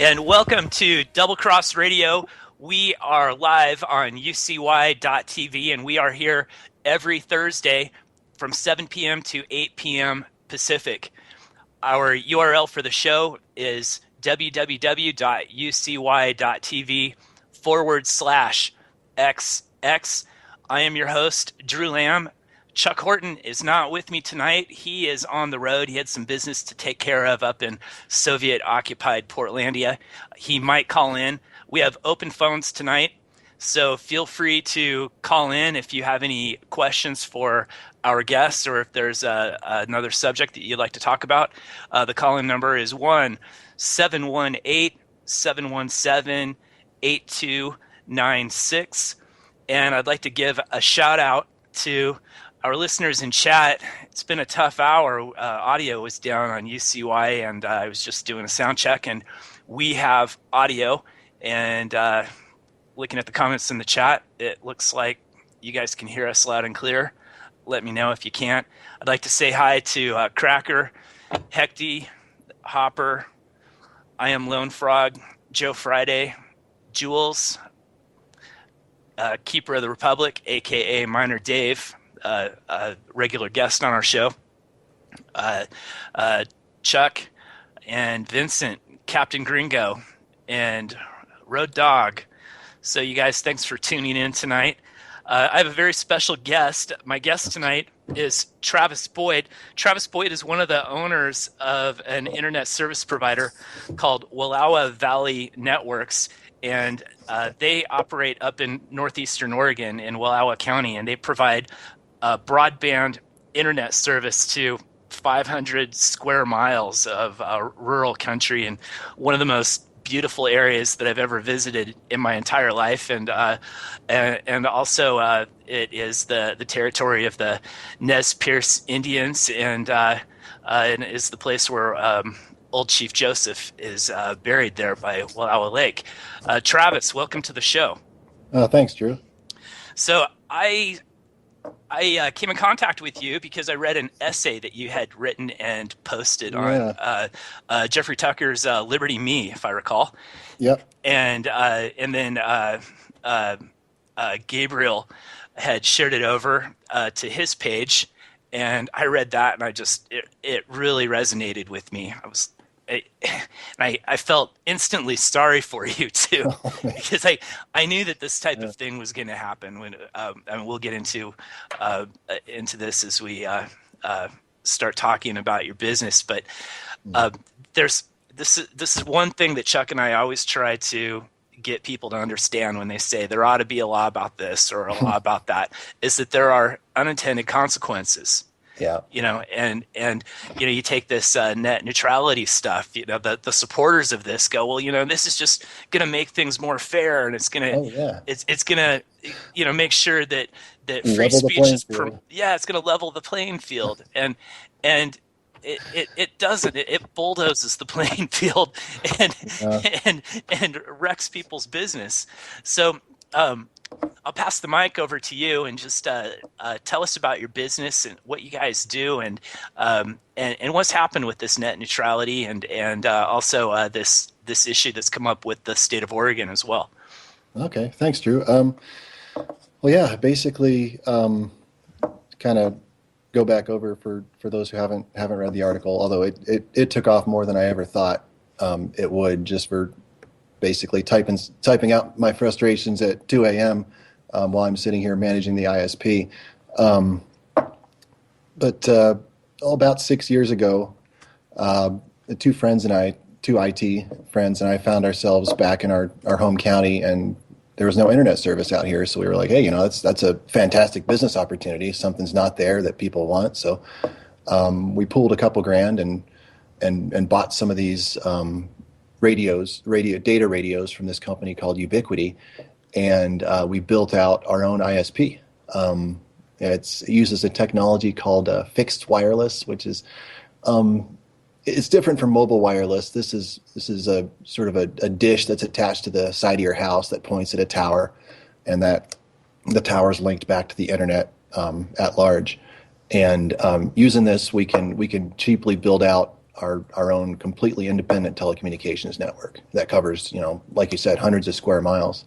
And welcome to Double Cross Radio. We are live on UCY.tv, and we are here every Thursday from 7 p.m. to 8 p.m. Pacific. Our URL for the show is www.ucy.tv/XX. I am your host, Drew Lamb. Chuck Horton is not with me tonight. He is on the road. He had some business to take care of up in Soviet-occupied Portlandia. He might call in. We have open phones tonight, so feel free to call in if you have any questions for our guests or if there's another subject that you'd like to talk about. The call-in number is 1-718-717-8296. And I'd like to give a shout-out to our listeners in chat. It's been a tough hour. Audio was down on UCY, and I was just doing a sound check, and we have audio. And looking at the comments in the chat, it looks like you guys can hear us loud and clear. Let me know if you can't. I'd like to say hi to Cracker, Hecty, Hopper, I Am Lone Frog, Joe Friday, Jules, Keeper of the Republic, a.k.a. Miner Dave, a regular guest on our show, Chuck and Vincent, Captain Gringo, and Road Dog. So you guys, thanks for tuning in tonight. I have a very special guest. My guest tonight is Travis Boyd. Travis Boyd is one of the owners of an internet service provider called Wallowa Valley Networks, and they operate up in northeastern Oregon in Wallowa County, and they provide broadband internet service to 500 square miles of rural country and one of the most beautiful areas that I've ever visited in my entire life. And also it is the territory of the Nez Perce Indians, and is the place where old Chief Joseph is buried there by Wallowa Lake. Travis, welcome to the show. Thanks, Drew. So I came in contact with you because I read an essay that you had written and posted on Jeffrey Tucker's Liberty Me, if I recall. Yep. And then Gabriel had shared it over to his page, and I read that, and it really resonated with me. I felt instantly sorry for you too, because I knew that this type of thing was going to happen. When and we'll get into this as we start talking about your business. But this is one thing that Chuck and I always try to get people to understand when they say there ought to be a law about this or a law about that, is that there are unintended consequences. Yeah. And you take this net neutrality stuff, the supporters of this go, well, this is just going to make things more fair, and it's going to, it's going to, make sure that free speech is, it's going to level the playing field. And it doesn't, it bulldozes the playing field and wrecks people's business. So, I'll pass the mic over to you and just tell us about your business and what you guys do, and what's happened with this net neutrality, and also this issue that's come up with the state of Oregon as well. Okay, thanks, Drew. Well, yeah, basically, kind of go back over for those who haven't read the article. Although it took off more than I ever thought it would, just for basically typing out my frustrations at 2 a.m. While I'm sitting here managing the ISP. Um, but about 6 years ago, uh, two friends and I, two IT friends and I, found ourselves back in our home county, and there was no internet service out here. So we were like, hey, that's a fantastic business opportunity. Something's not there that people want. So we pooled a couple grand and bought some of these data radios from this company called Ubiquity, and we built out our own ISP. It uses a technology called fixed wireless, which is it's different from mobile wireless. This is a sort of a dish that's attached to the side of your house that points at a tower, and that the tower is linked back to the internet at large. And using this, we can cheaply build out our own completely independent telecommunications network that covers, like you said, hundreds of square miles.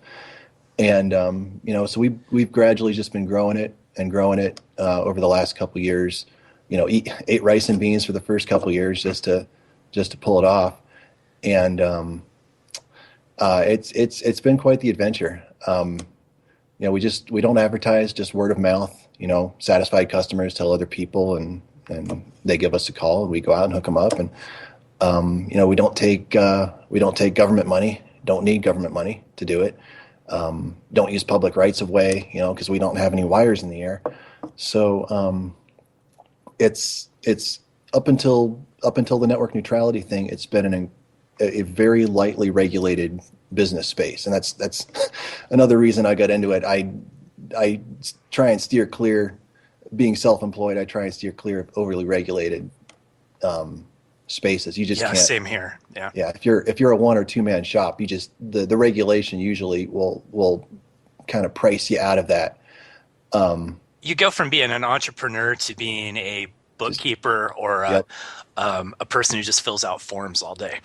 And so we've gradually just been growing it and growing it over the last couple of years. Ate rice and beans for the first couple of years just to pull it off, and it's been quite the adventure. We don't advertise, just word of mouth. Satisfied customers tell other people, and they give us a call, and we go out and hook them up. And we don't take government money. Don't need government money to do it. Don't use public rights of way, because we don't have any wires in the air. So it's up until the network neutrality thing, it's been a very lightly regulated business space, and that's another reason I got into it. I try and steer clear, being self-employed. I try and steer clear of overly regulated spaces. You just Yeah, can't. same here. Yeah. Yeah, if you're a one or two man shop, you just the regulation usually will kind of price you out of that. You go from being an entrepreneur to being a Just bookkeeper or Yep. a person who just fills out forms all day.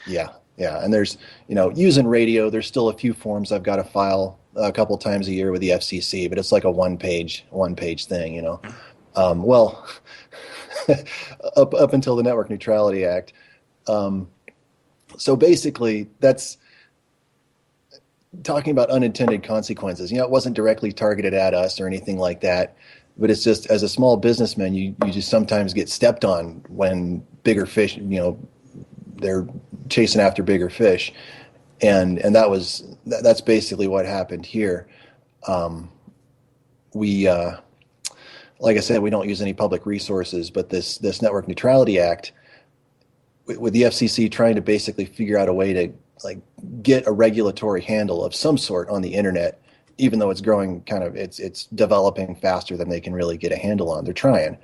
Yeah, yeah. And there's, using radio, there's still a few forms I've got to file a couple times a year with the FCC, but it's like a one page thing. Well, up until the Network Neutrality Act. So basically, that's talking about unintended consequences. It wasn't directly targeted at us or anything like that, but it's just, as a small businessman, you just sometimes get stepped on when bigger fish, they're chasing after bigger fish, and that's basically what happened here. We Like I said, we don't use any public resources, but this Network Neutrality Act, with the FCC trying to basically figure out a way to like get a regulatory handle of some sort on the internet, even though it's growing it's developing faster than they can really get a handle on. They're trying,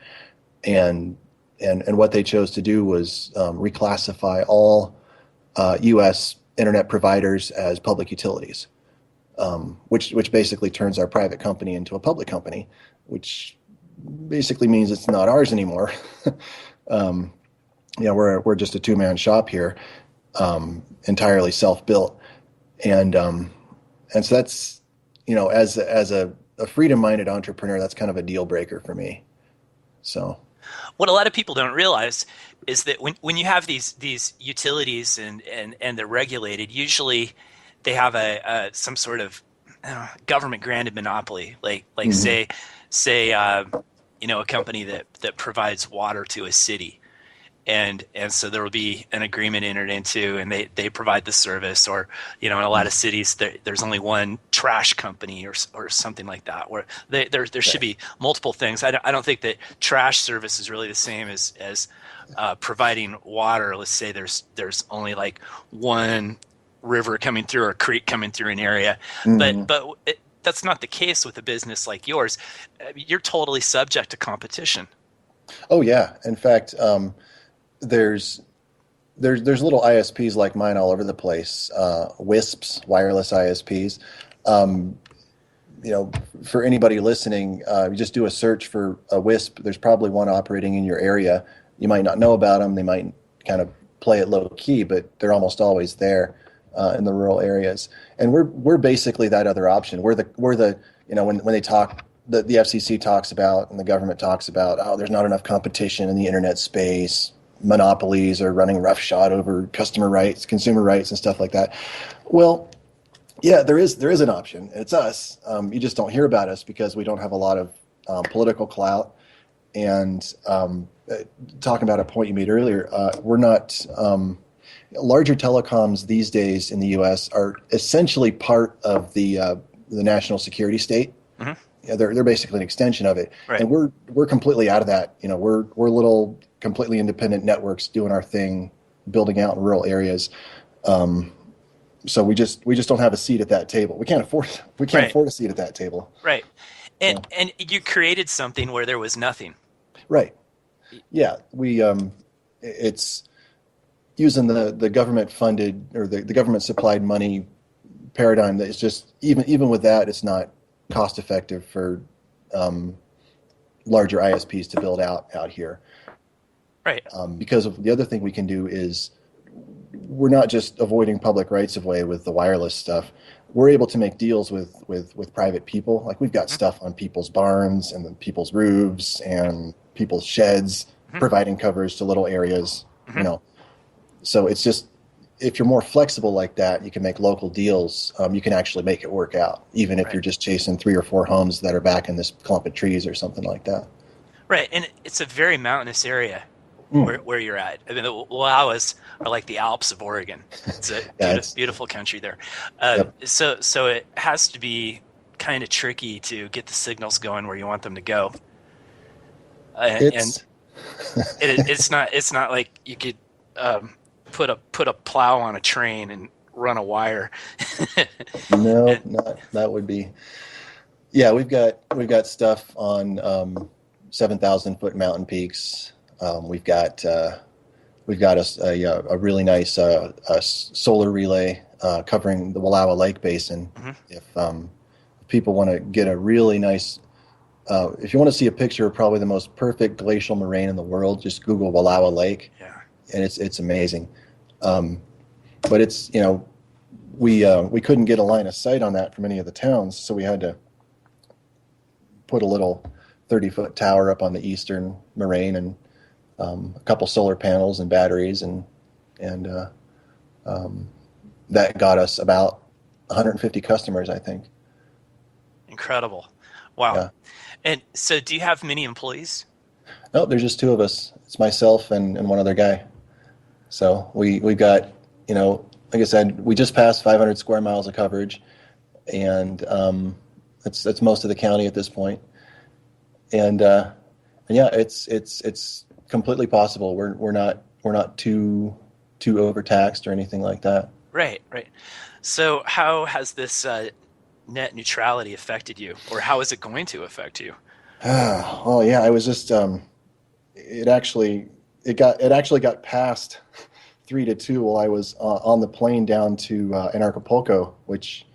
and what they chose to do was reclassify all U.S. internet providers as public utilities, which basically turns our private company into a public company, which basically means it's not ours anymore. um, we're just a two-man shop here, entirely self-built, and so that's, as a freedom-minded entrepreneur, that's kind of a deal breaker for me. So What a lot of people don't realize is that when you have these utilities and they're regulated, usually they have some sort of government granted monopoly, like mhm. say a company that provides water to a city, and so there will be an agreement entered into, and they provide the service. Or in a lot of cities there's only one trash company or something like that, where there should Right. be multiple things. I don't think that trash service is really the same as providing water. Let's say there's only like one river coming through or a creek coming through an area, but Mhm. that's not the case with a business like yours. You're totally subject to competition. Oh yeah. In fact, there's there's little ISPs like mine all over the place. WISPs, wireless ISPs. Um, you know, for anybody listening, you just do a search for a WISP. There's probably one operating in your area. You might not know about them. They might kind of play it low key, but they're almost always there in the rural areas. And we're basically that other option. We're the you know, when they talk, the FCC talks about and the government talks about, oh, there's not enough competition in the internet space. Monopolies are running roughshod over customer rights, consumer rights, and stuff like that. Well, yeah, there is an option. It's us. You just don't hear about us because we don't have a lot of political clout. And talking about a point you made earlier, we're not larger telecoms these days in the U.S. are essentially part of the national security state. Hmm. Yeah, they're basically an extension of it, Right. and we're completely out of that. You know, we're little completely independent networks doing our thing, building out in rural areas. So we just don't have a seat at that table. We can't Right. afford a seat at that table. Right. So, And you created something where there was nothing. right. Yeah. It's using the government funded or the government supplied money paradigm that is just even with that, it's not cost effective for um, larger ISPs to build out here. Right. Because of the other thing we can do is we're not just avoiding public rights of way with the wireless stuff. We're able to make deals with private people. Like we've got Hmm. stuff on people's barns and then people's roofs and people's sheds, Hmm. providing coverage to little areas, you Hmm. know. So it's just if you're more flexible like that, you can make local deals. You can actually make it work out, even if Right. you're just chasing 3 or 4 homes that are back in this clump of trees or something like that. Right. And it's a very mountainous area Mm. where you're at. I mean, the Wallowas are like the Alps of Oregon. It's a Yeah, beautiful country there. yep. So it has to be kind of tricky to get the signals going where you want them to go. And It's it's not like you could um, put a plow on a train and run a wire. no, And, not that would be. Yeah, we've got stuff on 7,000 foot mountain peaks. We've got a really nice solar relay covering the Wallowa Lake Basin. mhm, If people want to get a really nice, if you want to see a picture of probably the most perfect glacial moraine in the world, just Google Wallowa Lake, yeah. and it's amazing. Um, but it's we couldn't get a line of sight on that from any of the towns, so we had to put a little 30-foot tower up on the eastern moraine and a couple solar panels and batteries, and um, that got us about 150 customers, I think. Incredible. Wow. Yeah. And so do you have many employees? No, there's just two of us. It's myself and one other guy. So we've got, like I said, we just passed 500 square miles of coverage, and that's most of the county at this point. And yeah, it's completely possible. We're not too overtaxed or anything like that. Right, right. So how has this net neutrality affected you, or how is it going to affect you? Well, yeah, I was just it actually got past 3 to 2 while I was on the plane down to Anarchapulco, which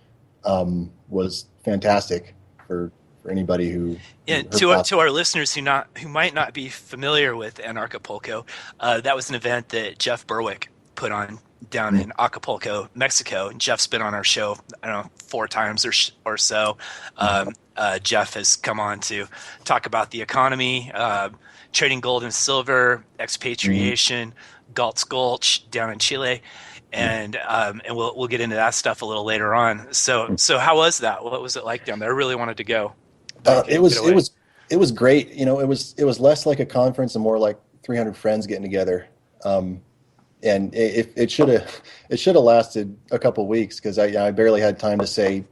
was fantastic for anybody who And heard to about. to our listeners who might not be familiar with Anarchapulco, that was an event that Jeff Berwick put on down Mm, in Acapulco, Mexico. And Jeff's been on our show, I don't know, 4 times or so. mm, Jeff has come on to talk about the economy, trading gold and silver, mm, expatriation, Galt's Gulch down in Chile, mm, and we'll get into that stuff a little later on. So mm. so how was that? What was it like down there? I really wanted to go, but I It couldn't get was it away. was it was great. It was less like a conference and more like 300 friends getting together. Um, and it should have lasted a couple weeks because I barely had time to say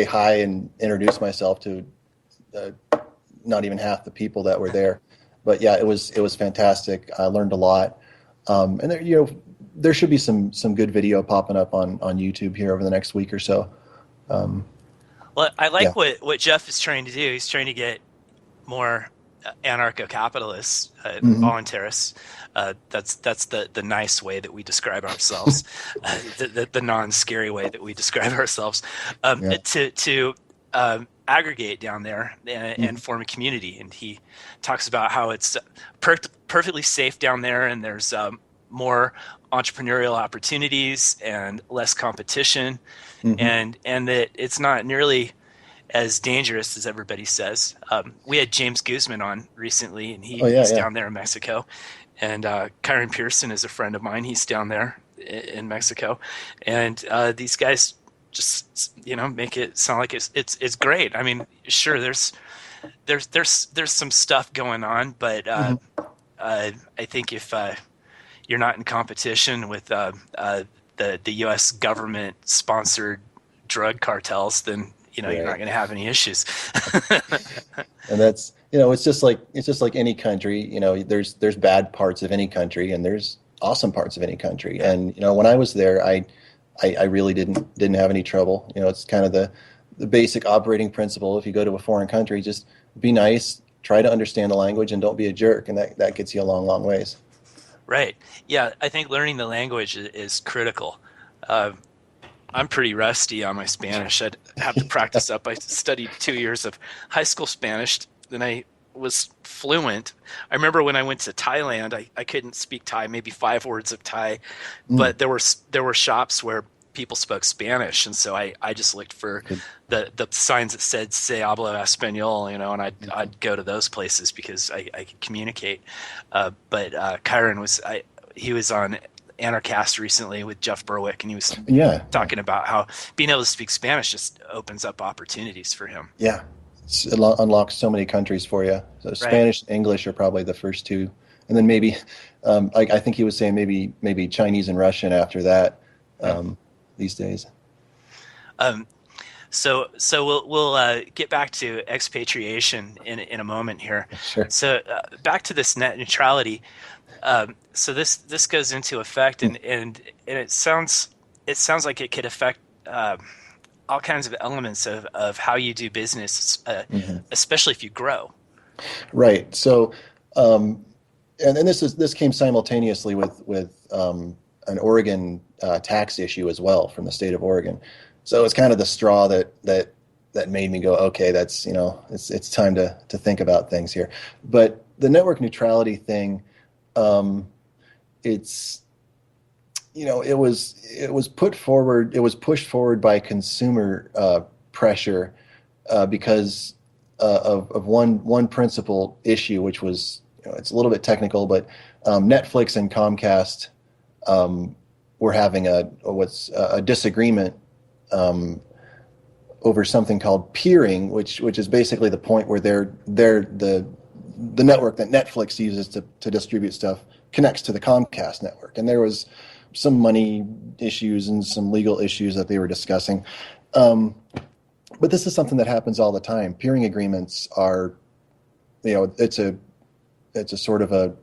hi and introduce myself to uh, not even half the people that were there. But yeah, it was fantastic. I learned a lot, and there should be some good video popping up on YouTube here over the next week or so. Um, Well, I yeah. like what Jeff is trying to do. He's trying to get more anarcho-capitalists, Hmm. voluntarists. That's the nice way that we describe ourselves, the non-scary way that we describe ourselves. Yeah. To aggregate down there and form a community. And he talks about how it's perfectly safe down there, and there's more entrepreneurial opportunities and less competition, and that it's not nearly as dangerous as everybody says. We had James Guzman on recently, and he's down there in Mexico. And Kyron Pearson is a friend of mine. He's down there in Mexico, and these guys just make it sound like it's great. I mean, sure, there's some stuff going on, but I think if you're not in competition with the U.S. government sponsored drug cartels, then you're not going to have any issues. And that's it's just like any country. There's bad parts of any country, and there's awesome parts of any country. And when I was there, I really didn't have any trouble. It's kind of the basic operating principle. If you go to a foreign country, just be nice, try to understand the language, and don't be a jerk, and that gets you a long, long ways. Right. Yeah, I think learning the language is critical. I'm pretty rusty on my Spanish. I'd have to practice up. I studied 2 years of high school Spanish, then I was fluent. I remember when I went to Thailand, I couldn't speak Thai, maybe 5 words of Thai, but there were shops where people spoke Spanish, and so I just looked for the signs that said "Se habla español," and I'd go to those places because I could communicate. But Kyron was on Anarchast recently with Jeff Berwick, and he was talking about how being able to speak Spanish just opens up opportunities for him. Yeah. It unlocks so many countries for you. So Spanish and English are probably the first two, and then maybe, I think he was saying maybe Chinese and Russian after that these days. So we'll get back to expatriation in a moment here. Sure. So back to this net neutrality. So this goes into effect, and it sounds like it could affect all kinds of elements of how you do business, especially if you grow. Right. So, and this came simultaneously with an Oregon tax issue as well from the state of Oregon. So it's kind of the straw that made me go, okay, that's it's time to think about things here. But the network neutrality thing, it was put forward. It was pushed forward by consumer pressure because of one principal issue, which was it's a little bit technical, but Netflix and Comcast were having a disagreement over something called peering, which is basically the point where the network that Netflix uses to distribute stuff connects to the Comcast network, and there was some money issues and some legal issues that they were discussing. But this is something that happens all the time. Peering agreements are, it's a sort of a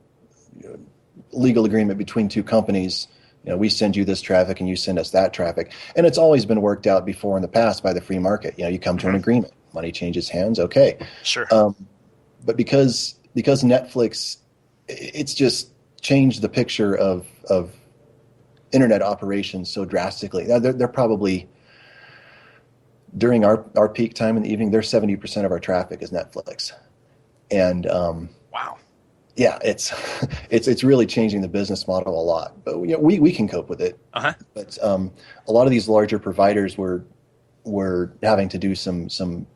legal agreement between two companies. We send you this traffic and you send us that traffic. And it's always been worked out before in the past by the free market. You come to an agreement, money changes hands. Okay. Sure. But because Netflix, it's just changed the picture of internet operations so drastically. Now they're probably, during our peak time in the evening, they're 70% of our traffic is Netflix. And wow. Yeah, it's really changing the business model a lot. But we can cope with it. Uh-huh. But a lot of these larger providers were having to do some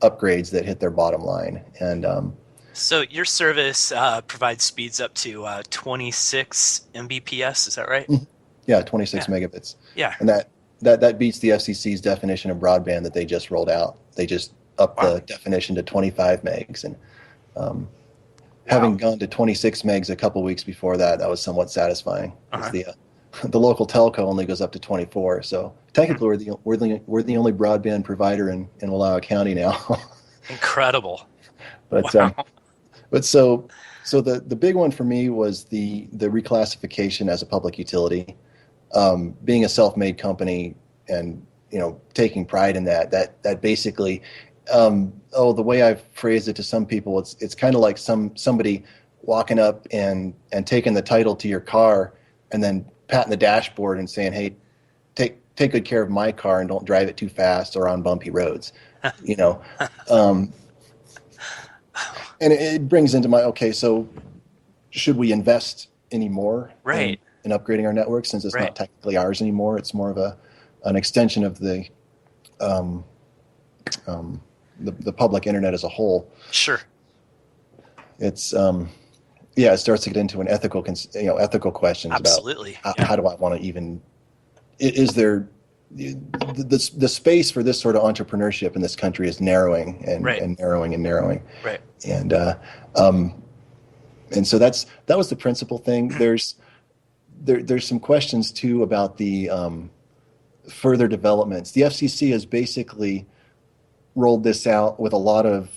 upgrades that hit their bottom line. And so your service provides speeds up to 26 Mbps, is that right? Yeah, 26 megabits. Yeah. And that beats the FCC's definition of broadband that they just rolled out. They just upped the definition to 25 megs. And having gone to 26 megs a couple weeks before that was somewhat satisfying. The local telco only goes up to 24. So technically we're the only broadband provider in Wallowa County now. Incredible. But so the big one for me was the reclassification as a public utility. Being a self-made company and taking pride in that basically, the way I've phrased it to some people, it's kind of like somebody walking up and taking the title to your car and then patting the dashboard and saying, hey, take good care of my car and don't drive it too fast or on bumpy roads. you know. Um, and it brings into my, okay, so should we invest any more Right, in upgrading our network since it's right. not technically ours anymore? It's more of an extension of um, um, the public internet as a whole. Sure. It's yeah, it starts to get into an ethical questions about Absolutely. Yeah. how do I want to even, is there, the space for this sort of entrepreneurship in this country is narrowing Right, and narrowing and narrowing. right. And um, and so that was the principal thing. There's some questions too about the further developments. The FCC has basically rolled this out with a lot of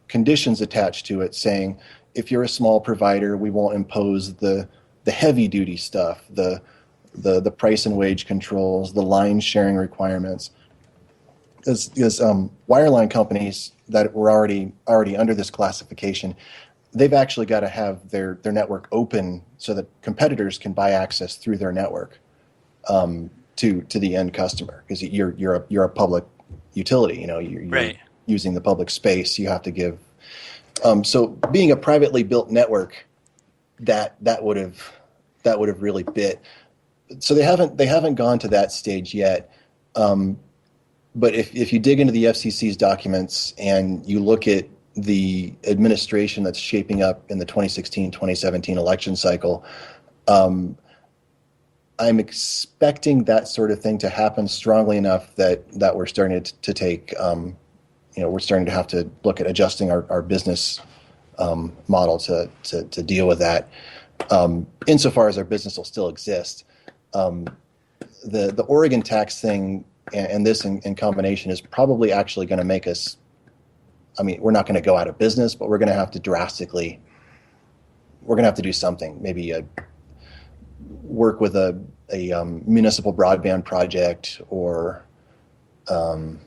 conditions attached to it, saying if you're a small provider, we won't impose the heavy duty stuff, the price and wage controls, the line sharing requirements. Because wireline companies that were already under this classification, they've actually got to have their network open so that competitors can buy access through their network to the end customer, because you're a public utility. You're Right. using the public space. You have to give. So being a privately built network, that would have really bit. So they haven't gone to that stage yet. But if you dig into the FCC's documents and you look at the administration that's shaping up in the 2016-2017 election cycle, I'm expecting that sort of thing to happen strongly enough that we're starting to take, we're starting to have to look at adjusting our business model to deal with that. Insofar as our business will still exist, the Oregon tax thing and this in combination is probably actually going to make us. I mean, we're not going to go out of business, but we're going to have to drastically. We're going to have to do something. Maybe work with a municipal broadband project, or turn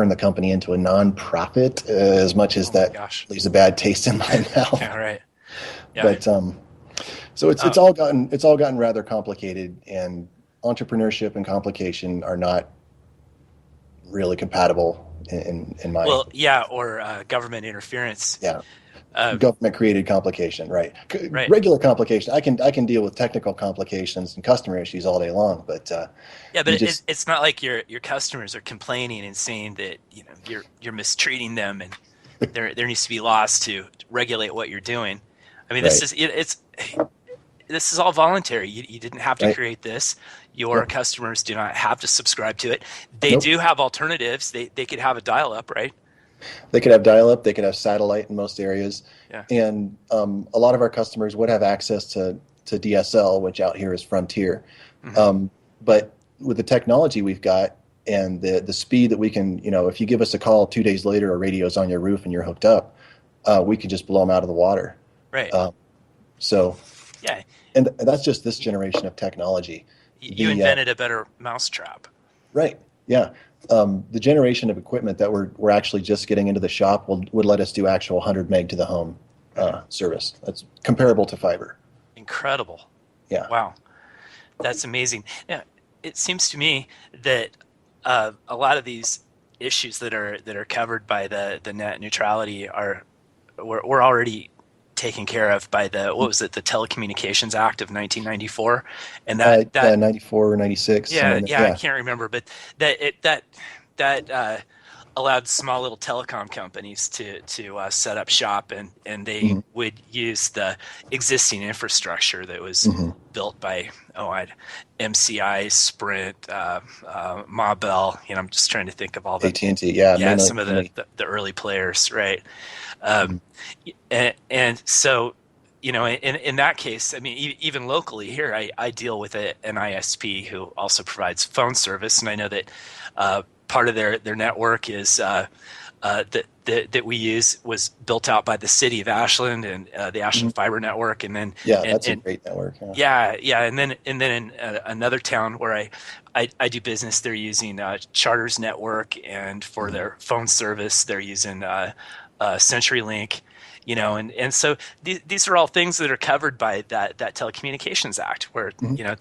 the company into a nonprofit. As much as Oh my that gosh. leaves a bad taste in my mouth, Yeah. Right. Yeah. but so it's Oh, all gotten rather complicated, and entrepreneurship and complication are not really compatible in my. well, yeah. Or government interference. Yeah, Uh, government created complication, right? right. Regular complication, I can deal with technical complications and customer issues all day long, but Yeah, but you just it's not like your customers are complaining and saying that you're mistreating them, and there needs to be laws to regulate what you're doing. I mean, right, this is all voluntary. You didn't have to right, create this. Your yep, customers do not have to subscribe to it. They nope. do have alternatives. They could have a dial up, right? They could have dial-up, they could have satellite in most areas, Yeah. and a lot of our customers would have access to DSL, which out here is Frontier. Hmm. But with the technology we've got and the speed that we can, if you give us a call 2 days later, a radio's on your roof and you're hooked up, we can just blow them out of the water. Right. Um, so, Yeah. and that's just this generation of technology. You The invented a better mousetrap. Right, yeah. The generation of equipment that we're actually just getting into the shop would let us do actual 100 meg to the home service. That's comparable to fiber. Incredible. Yeah. Wow. That's amazing. Yeah, it seems to me that a lot of these issues that are covered by the net neutrality were already taken care of by the what was it, the Telecommunications Act of 1994, and that 94 or 96, somewhere yeah, in there. yeah, I Yeah. can't remember, but that allowed small little telecom companies to set up shop, and they Hmm. would use the existing infrastructure that was Hmm. built by MCI, Sprint, Ma Bell. I'm just trying to think of all the AT&T, yeah, yeah, mainly. some of the early players, right? Mhm. Um, and so, in that case, I mean, even locally here, I deal with an ISP who also provides phone service, and I know that part of their network is that we use was built out by the city of Ashland and the Mhm. Ashland Fiber Network, and then Yeah, and, that's a and great network. Yeah. yeah, and then in another town where I do business, they're using Charters Network, and for Mhm. their phone service, they're using CenturyLink, and so these are all things that are covered by that Telecommunications Act, where Mhm.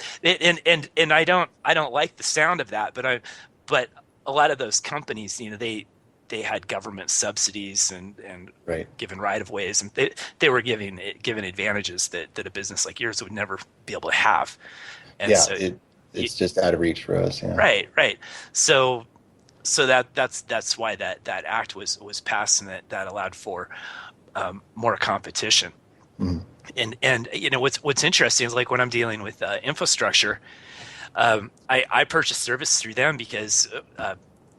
and I don't like the sound of that, but a lot of those companies, they had government subsidies and Right. given right of ways, and they were given advantages that a business like yours would never be able to have. And Yeah. so, you, It's just out of reach for us. Yeah. right. So that's why that act was passed, and that allowed for more competition. Mhm. And what's interesting is, like, when I'm dealing with infrastructure, I purchase service through them because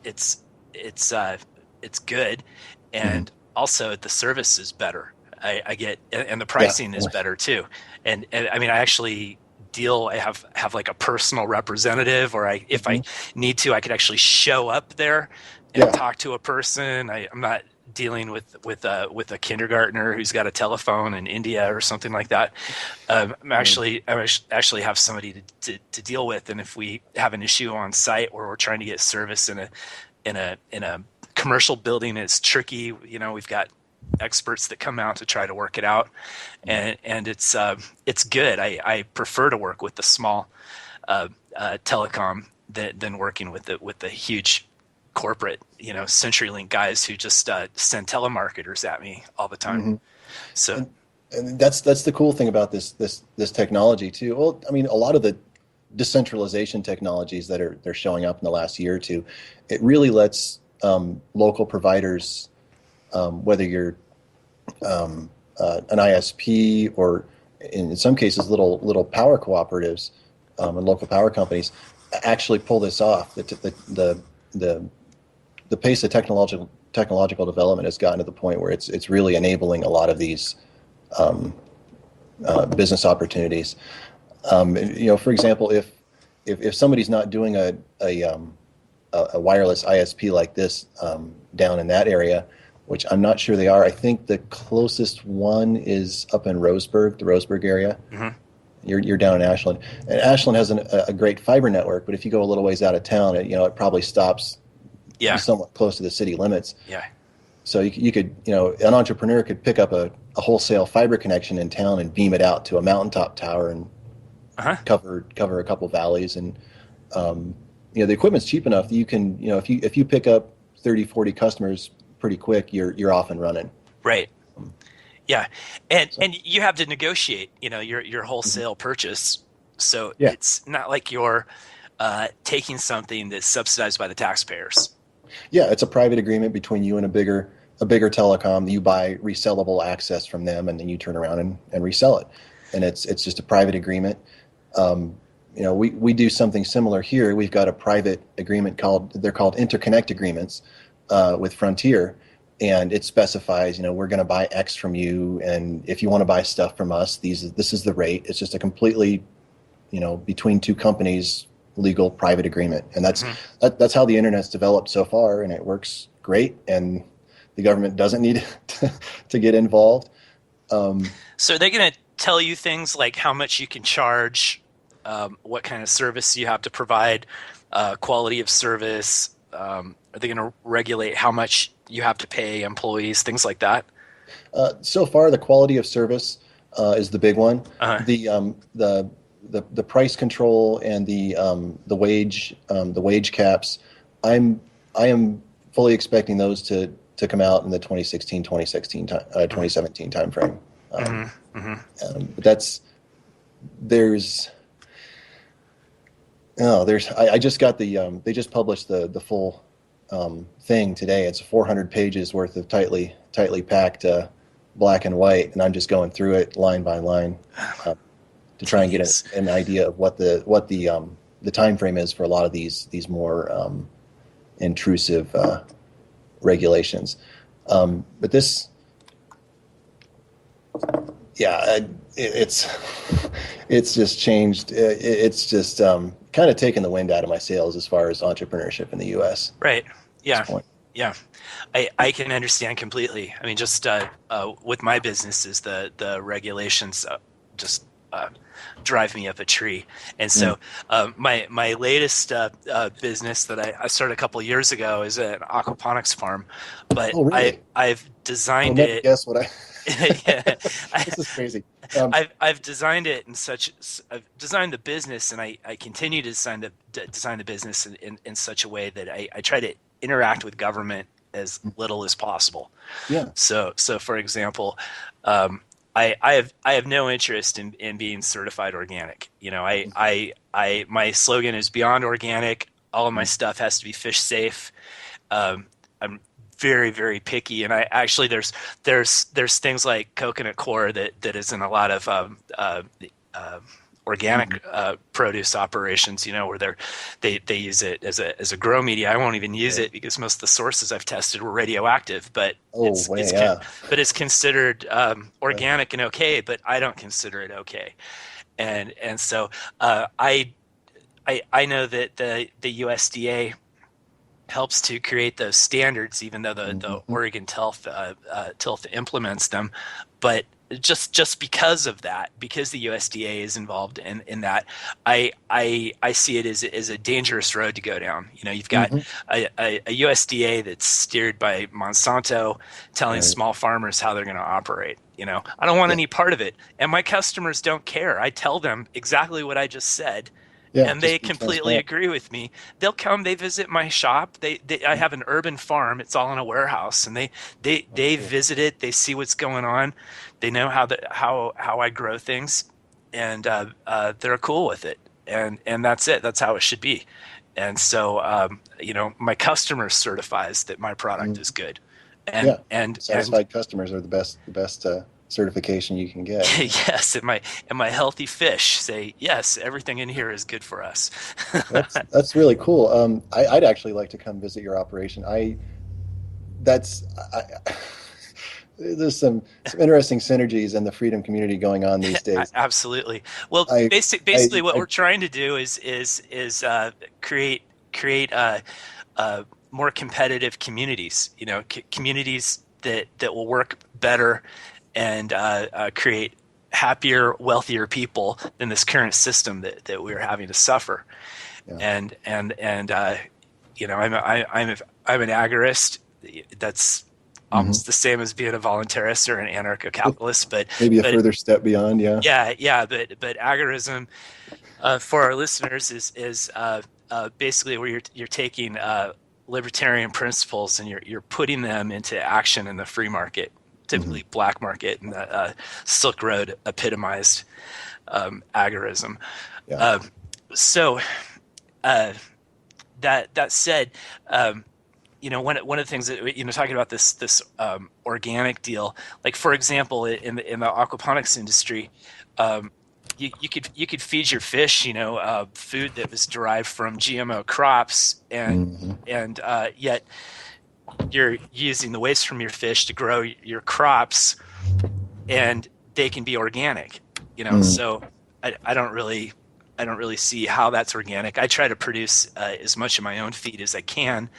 it's it's uh, it's good, Mhm. and also the service is better. I get, and the Yeah. pricing is better too. And I mean, I actually I have like a personal representative, or if I Mhm. need to, I could actually show up there and Yeah. talk to a person. I'm not dealing with a kindergartner who's got a telephone in India or something like that. Right. Actually have somebody to deal with, and if we have an issue on site where we're trying to get service in a commercial building, it's tricky. We've got experts that come out to try to work it out, and it's good. I prefer to work with the small telecom than working with the huge corporate, CenturyLink guys who just send telemarketers at me all the time. Mhm. So And that's the cool thing about this technology too. Well, I mean, a lot of the decentralization technologies that they're showing up in the last year or two, it really lets local providers, whether you're an ISP or in some cases little power cooperatives and local power companies, actually pull this off. The the pace of technological development has gotten to the point where it's really enabling a lot of these business opportunities. For example, if somebody's not doing a wireless ISP like this down in that area, which I'm not sure they are. I think the closest one is up in Roseburg, the Roseburg area. mhm. You're down in Ashland, and Ashland has a great fiber network. But if you go a little ways out of town, it probably stops Yeah, somewhat close to the city limits. yeah, So you could, an entrepreneur could pick up a wholesale fiber connection in town and beam it out to a mountaintop tower and uh-huh. cover a couple valleys. And the equipment's cheap enough that you can, if you pick up 30, 40 customers pretty quick, you're off and running. Right. Yeah, and So and you have to negotiate, your mhm. wholesale purchase, so Yeah, it's not like you're taking something that's subsidized by the taxpayers. yeah, it's a private agreement between you and a bigger telecom. You buy resellable access from them, and then you turn around and resell it. And it's just a private agreement. Um, we do something similar here. We've got a private agreement they're called interconnect agreements with Frontier, and it specifies, we're going to buy X from you, and if you want to buy stuff from us, this is the rate. It's just a completely, between two companies, legal private agreement, and Hmm. that's how the internet's developed so far, and it works great, and the government doesn't need to get involved. Um, So are they going to tell you things like how much you can charge, what kind of service you have to provide, quality of service? Are they going to regulate how much you have to pay employees, things like that? so far, the quality of service is the big one. Uh, The price control and the wage caps. I am fully expecting those to come out in the 2016, 2017 timeframe. Um, hmm hmm but there's I just got they just published the full thing today. It's 400 pages worth of tightly packed black and white, and I'm just going through it line by line to try and get Tedious. an idea of what the time frame is for a lot of these more intrusive regulations. But this, yeah, it's it's just changed. It's just kind of taken the wind out of my sails as far as entrepreneurship in the U.S. Right. at this Yeah. point. Yeah. I can understand completely. I mean, just with my businesses, the regulations just uh, drive me up a tree. And Mm. so my latest business that I started a couple of years ago is an aquaponics farm, but Oh, really? I've I'll designed never it. guess what I. Yeah, This is crazy. I've designed it in such I've designed the business, and I continue to design the business in such a way that I try to interact with government as little as possible. Yeah. So for example, um, I have no interest in being certified organic. You know, my slogan is beyond organic. All of my stuff has to be fish safe. I'm very, very picky, and I actually there's things like coconut coir that is in a lot of uh, Mhm. organic produce operations. You know, where they use it as a grow media. I won't even use Right. it because most of the sources I've tested were radioactive. But Oh, wait, yeah. it's considered Right. organic and okay, but I don't consider it okay. And so I know that the USDA helps to create those standards, even though the Mhm. Oregon TILF implements them. But just because of that, because the USDA is involved in that, I see it as a dangerous road to go down. You know, you've got Mhm. a USDA that's steered by Monsanto, telling Right. small farmers how they're going to operate. You know, I don't want Yeah. any part of it, and my customers don't care. I tell them exactly what I just said, Yeah. and they Just be completely transparent. agree with me. They'll come, they visit my shop. I have an urban farm. It's all in a warehouse, and Oh, they cool. visit it. They see what's going on. They know how I grow things, and they're cool with it. And that's it. That's how it should be. And so, you know, my customer certifies that my product is Mhm. good, Yeah. and Satisfied customers are the best certification you can get. Yeah. yes, and my healthy fish say yes. Everything in here is good for us. That's really cool. I'd actually like to come visit your operation. That's I, there's some interesting synergies in the freedom community going on these days. Absolutely. Well, I basically, what I we're trying to do is create create more competitive communities. You know, communities that will work better and create happier, wealthier people than this current system that we're having to suffer. yeah. And you know, I'm an agorist. That's Hmm. almost the same as being a voluntarist or an anarcho-capitalist, Maybe a but further step beyond. Yeah. yeah, but agorism for our listeners is basically where you're taking libertarian principles and you're putting them into action in the free market, Hmm. typically black market, and the Silk Road epitomized agorism. Yeah. Uh, so uh, that said, um, you know, one of the things that, you know, talking about this organic deal, like for example, in the aquaponics industry, um, you could feed your fish, you know, food that was derived from GMO crops, Hmm. and yet you're using the waste from your fish to grow your crops, and they can be organic, you know. Hmm. So I don't really see how that's organic. I try to produce as much of my own feed as I can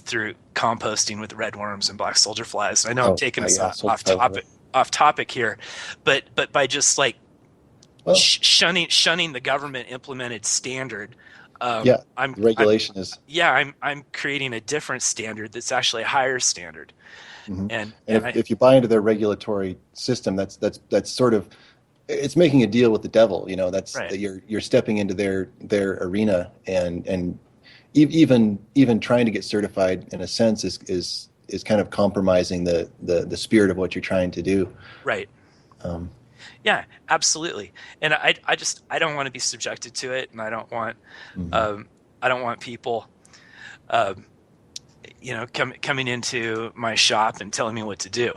through composting with redworms and black soldier flies. I know I'm Oh, taking us yeah. Soldier flies. off topic here, but by just like Well, shunning the government implemented standard, yeah. I'm The I'm regulation is. yeah I'm creating a different standard that's actually a higher standard, Mhm. And and if you buy into their regulatory system, that's sort of it's making a deal with the devil. You know, that's right. that you're stepping into their arena and even trying to get certified in a sense is kind of compromising the spirit of what you're trying to do. Right. Um, Yeah, absolutely. And I don't want to be subjected to it, and mhm. um, I don't want people um, you know, coming into my shop and telling me what to do.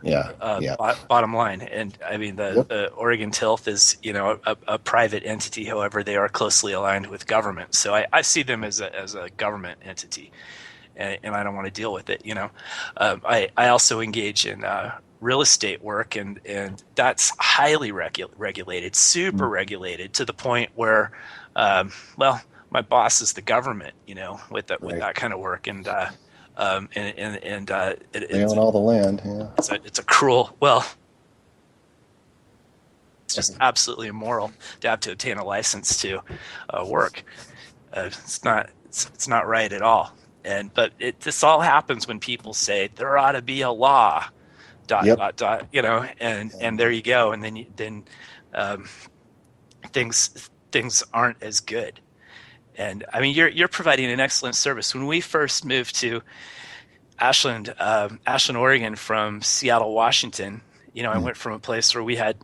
Yeah, yeah, Bottom line, and I mean yep. the Oregon TILF is, you know, a private entity. However, they are closely aligned with government, so I see them as a government entity, and I don't want to deal with it. You know, I also engage in real estate work, and that's highly regulated, super Mm, regulated to the point where, well, my boss is the government. You know, with right. that kind of work, and They own all the land. Yeah. it's a cruel, well, it's just absolutely immoral to have to obtain a license to work. It's not right at all. And but this all happens when people say there ought to be a law. dot Yep. dot dot, and there you go. And then um, things aren't as good. And I mean, you're providing an excellent service. When we first moved to Ashland, Oregon, from Seattle, Washington, I Mm. went from a place where we had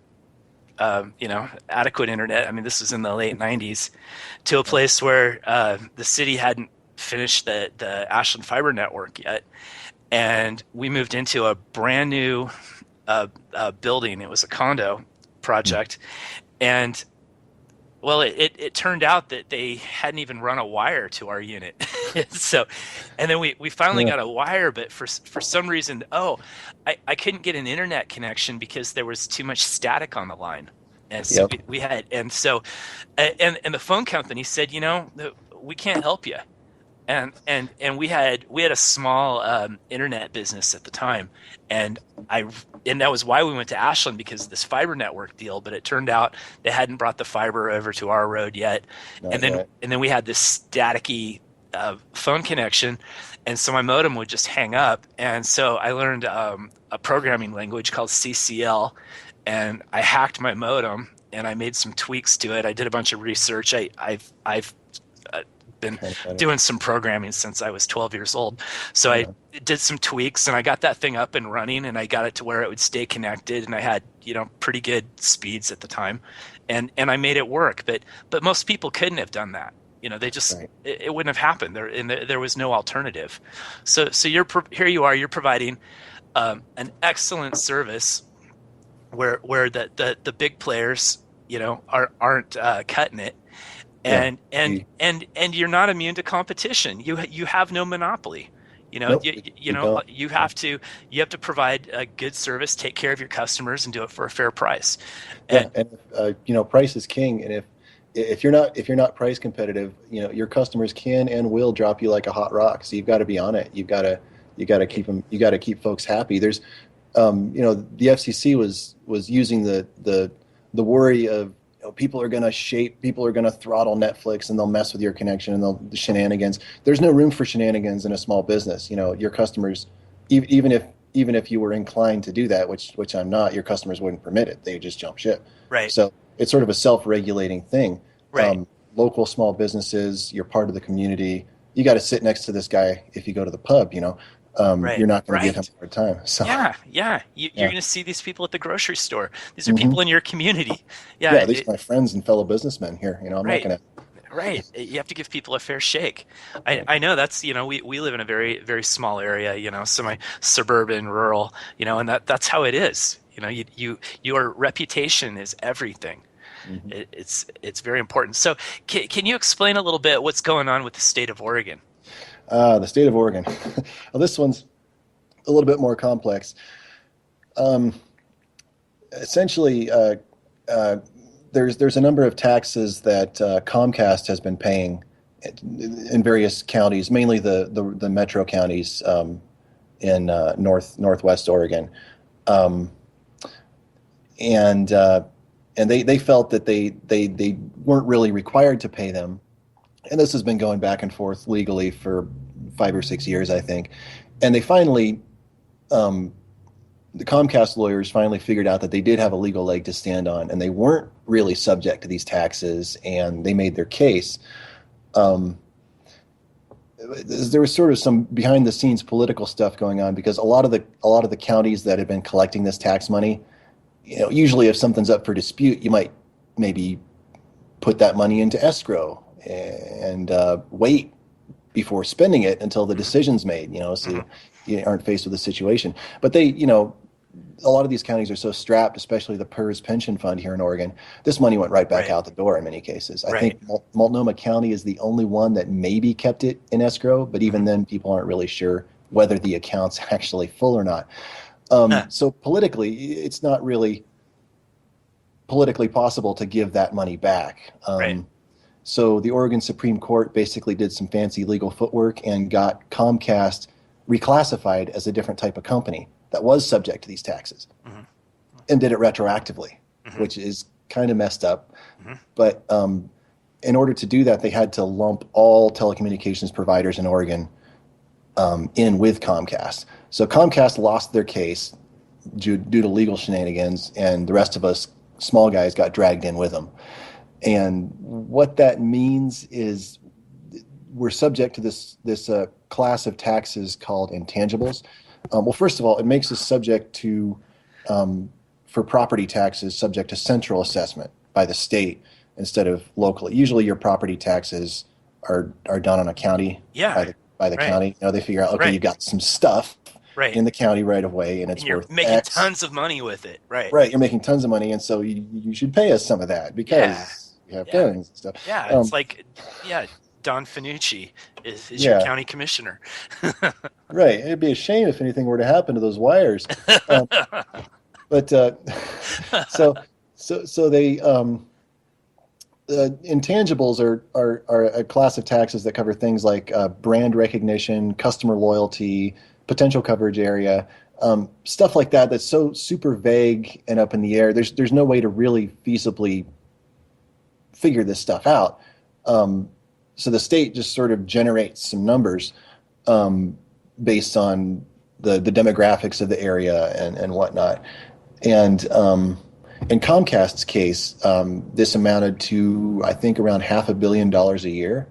adequate internet. I mean, this was in the late '90s, to a place where the city hadn't finished the Ashland fiber network yet, and we moved into a brand new building. It was a condo Mm. project, and well, it turned out that they hadn't even run a wire to our unit. So, and then we finally Yeah. got a wire, but for some reason, I couldn't get an internet connection because there was too much static on the line. And so Yep. we had, and so, and the phone company said, we can't help you. And we had a small internet business at the time, and I and that was why we went to Ashland, because of this fiber network deal. But it turned out they hadn't brought the fiber over to our road yet, and Not then yet. and then we had this staticky phone connection, and so my modem would just hang up. And so I learned a programming language called CCL, and I hacked my modem and I made some tweaks to it. I did a bunch of research. I've been Kind of better. doing some programming since I was 12 years old. So I Yeah. did some tweaks and I got that thing up and running, and I got it to where it would stay connected, and I had, pretty good speeds at the time, and I made it work. But most people couldn't have done that. They just, Right. it wouldn't have happened there, and there was no alternative. So here you are, you're providing an excellent service where the big players, aren't cutting it, Yeah. and you're not immune to competition. You have no monopoly. Nope. We don't. You have to provide a good service, take care of your customers, and do it for a fair price. Yeah. And And price is king. And if you're not price competitive, your customers can and will drop you like a hot rock. So you've got to be on it. You got to keep them. You got to keep folks happy. There's, the FCC was using the worry of, people are going to throttle Netflix, and they'll mess with your connection, and the shenanigans. There's no room for shenanigans in a small business. Your customers, even if you were inclined to do that, which I'm not, your customers wouldn't permit it. They would just jump ship. right, So it's sort of a self-regulating thing. right, Local small businesses, you're part of the community. You got to sit next to this guy if you go to the pub. right, You're not going to give him right. a hard time. So Yeah, yeah. You're yeah. going to see these people at the grocery store. These are Hmm. people in your community. Yeah, Yeah, these are my friends and fellow businessmen here. I'm not right. going to. Right. You have to give people a fair shake. I know that's, we live in a very, very small area, semi-suburban, rural, and that's how it is. Your reputation is everything. Mhm. It's very important. So can you explain a little bit what's going on with the state of Oregon? The state of Oregon. Well, this one's a little bit more complex. Um, Essentially, there's a number of taxes that Comcast has been paying in various counties, mainly the metro counties in northwest Oregon, um, and they felt that they weren't really required to pay them, and this has been going back and forth legally for 5 or 6 years, I think, and they finally. The Comcast lawyers finally figured out that they did have a legal leg to stand on, and they weren't really subject to these taxes, and they made their case. Um, there was sort of some behind the scenes political stuff going on, because a lot of the counties that have been collecting this tax money, usually if something's up for dispute, you might maybe put that money into escrow and wait before spending it until the decision's made, so Mhm. you aren't faced with a situation. But a lot of these counties are so strapped, especially the PERS pension fund here in Oregon. This money went right back Right, out the door in many cases. I right. think Multnomah County is the only one that maybe kept it in escrow, but even Mhm. then, people aren't really sure whether the account's actually full or not. Huh. So politically, it's not really politically possible to give that money back. Right. So the Oregon Supreme Court basically did some fancy legal footwork and got Comcast reclassified as a different type of company that was subject to these taxes, Mhm. and did it retroactively, Mhm. which is kind of messed up. Mhm. But in order to do that, they had to lump all telecommunications providers in Oregon in with Comcast. So Comcast lost their case, due to legal shenanigans, and the rest of us small guys got dragged in with them. And what that means is we're subject to this class of taxes called intangibles. Well, first of all, it makes us subject to for property taxes subject to central assessment by the state instead of locally. Usually, your property taxes are done on a county Yeah. by the Right. county. They figure out, okay, Right. you got some stuff Right. in the county right away, and it's And you're worth making X. tons of money with it. Right. Right, you're making tons of money, and so you should pay us some of that Yeah. because you have Yeah. guns and stuff. Yeah. It's like, yeah, Don Finucci is your Yeah, county commissioner. right. It'd be a shame if anything were to happen to those wires. Um, but so they intangibles are a class of taxes that cover things like brand recognition, customer loyalty, potential coverage area, stuff like that. That's so super vague and up in the air. There's no way to really feasibly figure this stuff out. So the state just sort of generates some numbers based on the demographics of the area and whatnot. And in Comcast's case, this amounted to, I think, around $500 million a year.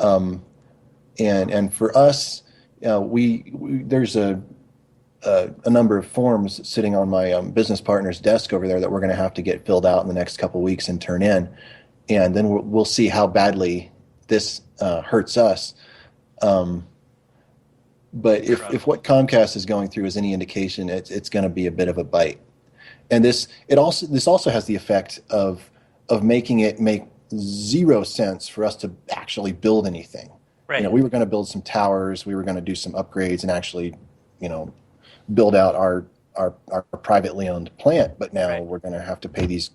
And for us, there's a number of forms sitting on my business partner's desk over there that we're going to have to get filled out in the next couple of weeks and turn in, and then we'll see how badly this hurts us. But if what Comcast is going through is any indication, it's going to be a bit of a bite. And this also has the effect of making it make zero sense for us to actually build anything. Right. We were going to build some towers, we were going to do some upgrades, and actually, build out our privately owned plant. But now we're going to have to pay these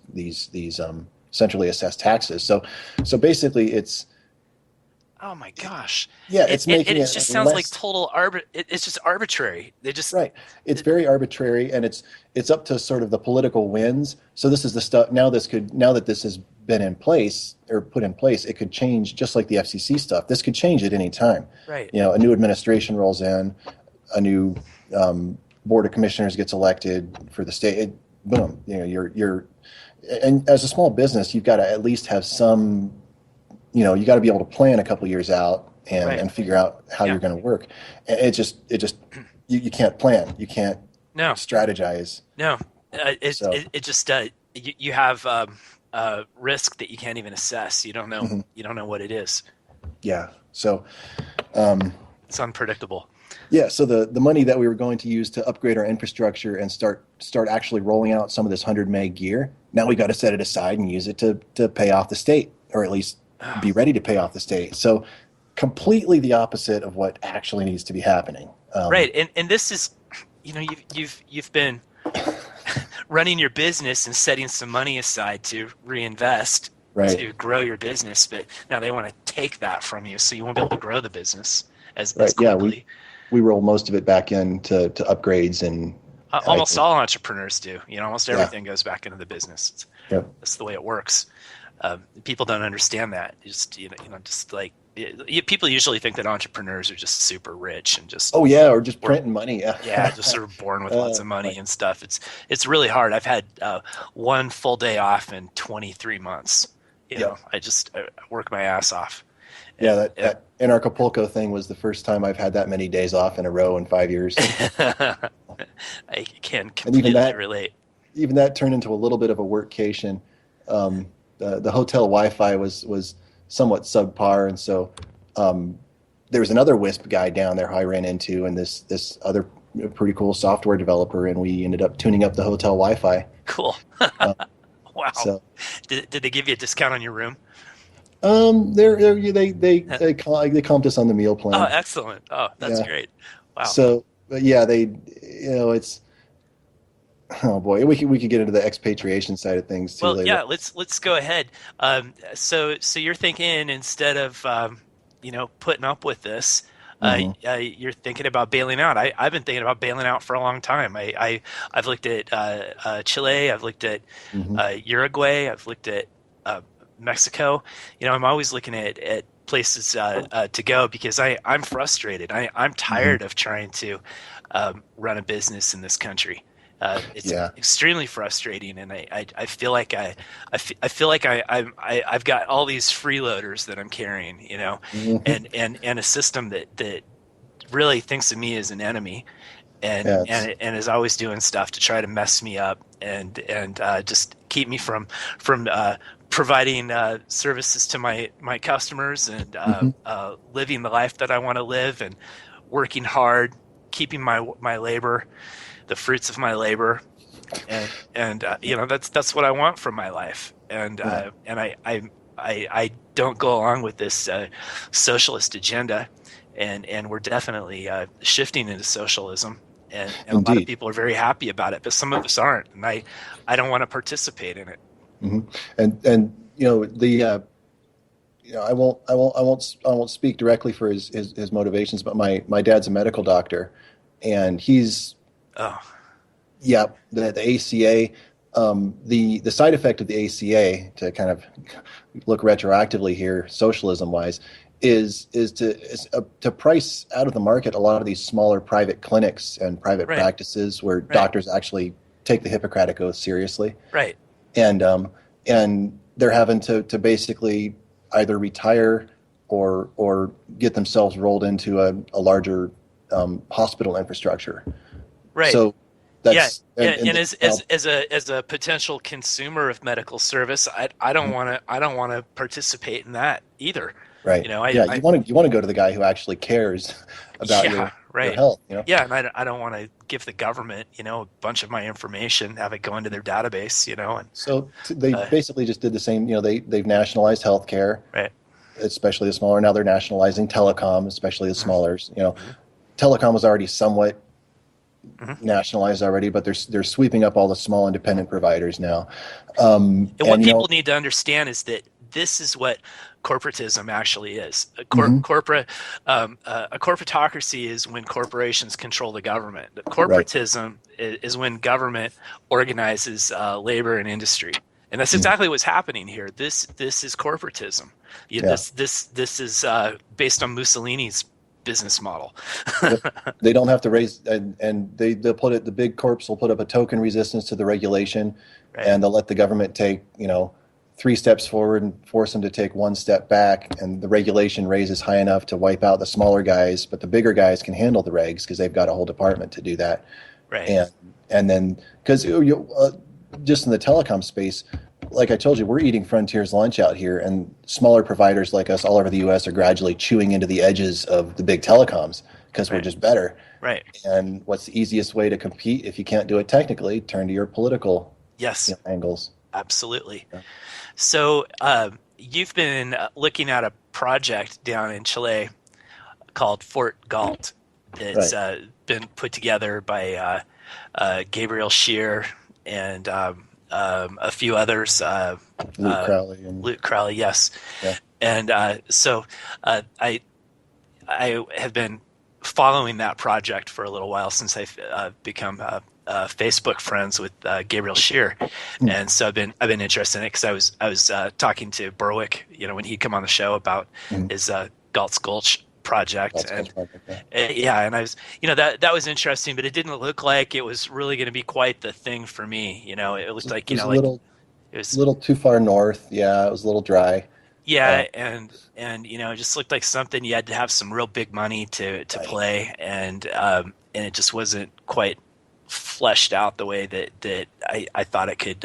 centrally assessed taxes. So basically, it's. Oh my gosh! Yeah, it's making it it just sounds like less. total It's just arbitrary. They just Right. It's very arbitrary, and it's up to sort of the political winds. So this is the stuff now. Now that this has been in place or put in place, it could change, just like the FCC stuff. This could change at any time. Right. A new administration rolls in, a new board of commissioners gets elected for the state. Boom. And as a small business, you've got to at least have some. You got to be able to plan a couple years out and figure out how you're going to work. And it just you can't plan, you can't No. strategize. No. So It just you have risk that you can't even assess. You don't know. Mhm. You don't know what it is. Yeah. So It's unpredictable. yeah. So the money that we were going to use to upgrade our infrastructure and start actually rolling out some of this 100 meg gear, now we got to set it aside and use it to pay off the state, or at least be ready to pay off the state. So completely the opposite of what actually needs to be happening. Right. And this is, you've been running your business and setting some money aside to reinvest Right. to grow your business, but now they want to take that from you, so you won't be able to grow the business as Right. Yeah. quickly. We roll most of it back into upgrades and Almost all entrepreneurs do. Almost Yeah. everything goes back into the business. Yep. That's the way it works. People don't understand that. People usually think that entrepreneurs are just super rich and just Oh yeah, or just printing money. yeah, just sort of born with lots of money Right. and stuff. It's really hard. I've had one full day off in 23 months. Yeah. I work my ass off. Yeah, that Anarchapulco thing was the first time I've had that many days off in a row in 5 years. I can And completely relate. Even that turned into a little bit of a workcation. The hotel Wi-Fi was somewhat subpar, and so there was another WISP guy down there who I ran into, and this other pretty cool software developer, and we ended up tuning up the hotel Wi-Fi. Cool. Uh, Wow. So Did they give you a discount on your room? they comped us on the meal plan. Oh, excellent. Oh, that's Yeah. great. Wow. So, but yeah, it's. Oh boy, we could get into the expatriation side of things too Well, later. yeah, let's go ahead. So you're thinking, instead of putting up with this, you're thinking about bailing out. I've been thinking about bailing out for a long time. I've looked at Chile. I've looked at Mhm. Uruguay. I've looked at Mexico. I'm always looking at places to go because I'm frustrated. I'm tired of trying to run a business in this country. It's Yeah. extremely frustrating, and I feel like I feel like I've got all these freeloaders that I'm carrying, you know, Hmm. and a system that really thinks of me as an enemy, Yeah. and is always doing stuff to try to mess me up and just keep me from providing services to my customers and Hmm. living the life that I want to live and working hard, keeping my labor, the fruits of my labor, and you know that's what I want from my life, Yeah. and I don't go along with this socialist agenda, and we're definitely shifting into socialism, and a lot of Indeed. people are very happy about it, but some of us aren't, and I don't want to participate in it. Hmm. And I won't speak directly for his motivations, but my dad's a medical doctor, and he's Oh, yeah, the ACA, the side effect of the ACA, to kind of look retroactively here, socialism wise, is to price out of the market a lot of these smaller private clinics and private right, practices where right, doctors actually take the Hippocratic Oath seriously, right, and they're having to basically either retire or get themselves rolled into a larger hospital infrastructure. right. So Yeah, that's and well, as a potential consumer of medical service, I don't want to participate in that either. right. You know, Yeah, I you want to go to the guy who actually cares about yeah, your right. health, you know. Yeah, and I don't want to give the government, you know, a bunch of my information, have it go into their database, you know, and They uh, basically just did the same, you know, they've nationalized healthcare, right. especially the smaller. Now they're nationalizing telecom, especially the Mm-hmm, smaller. You know, mm-hmm, telecom was already somewhat mm-hmm. nationalized already, but they're sweeping up all the small independent providers now. And what And you people know, need to understand is that this is what corporatism actually is. mhm, A corporatocracy is when corporations control the government. The right. corporatism is when government organizes labor and industry, and that's Mhm. exactly what's happening here. This is corporatism. Yeah. This is based on Mussolini's business model. Yep. They don't have to raise, and they'll put it. The big corps will put up a token resistance to the regulation, Right, and they'll let the government take, you know, 3 steps forward and force them to take 1 step back, and the regulation raises high enough to wipe out the smaller guys, but the bigger guys can handle the regs because they've got a whole department to do that. right, And then because just in the telecom space, like I told you, we're eating Frontier's lunch out here, and smaller providers like us all over the U.S. are gradually chewing into the edges of the big telecoms because we're right, just better. right. And what's the easiest way to compete if you can't do it technically? Turn to your political, Yes, angles. absolutely. Yeah. So, you've been looking at a project down in Chile called Fort Galt that's Right. been put together by Gabriel Scheer and a few others, Luke Crowley and Luke Crowley, yes. yeah. And so I have been following that project for a little while since I've become Facebook friends with Gabriel Scheer, Hmm. and so I've been interested in it because I was talking to Berwick, you know, when he'd come on the show about Hmm. his Galt's Gulch project, That's and Project. Yeah. yeah, and I was, you know, that was interesting, but it didn't look like it was really going to be quite the thing for me. You know, it looked like, It you was know, a like it was. little too far north. Yeah, it was a little dry. Yeah, Uh, and you know, it just looked like something you had to have some real big money to right. play, and it just wasn't quite fleshed out the way that I thought it could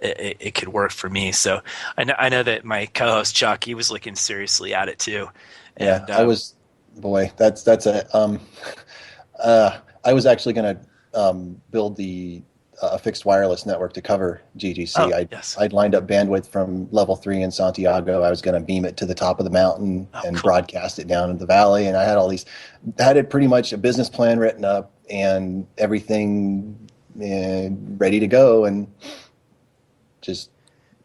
it could work for me. So I know that my co-host Chuck, he was looking seriously at it too, Yeah, and I was, boy, that's a I was actually going to build a fixed wireless network to cover GGC. oh yes, I'd lined up bandwidth from level 3 in Santiago. I was going to beam it to the top of the mountain oh and cool, broadcast it down in the valley. And I had had it pretty much a business plan written up and everything ready to go. And just,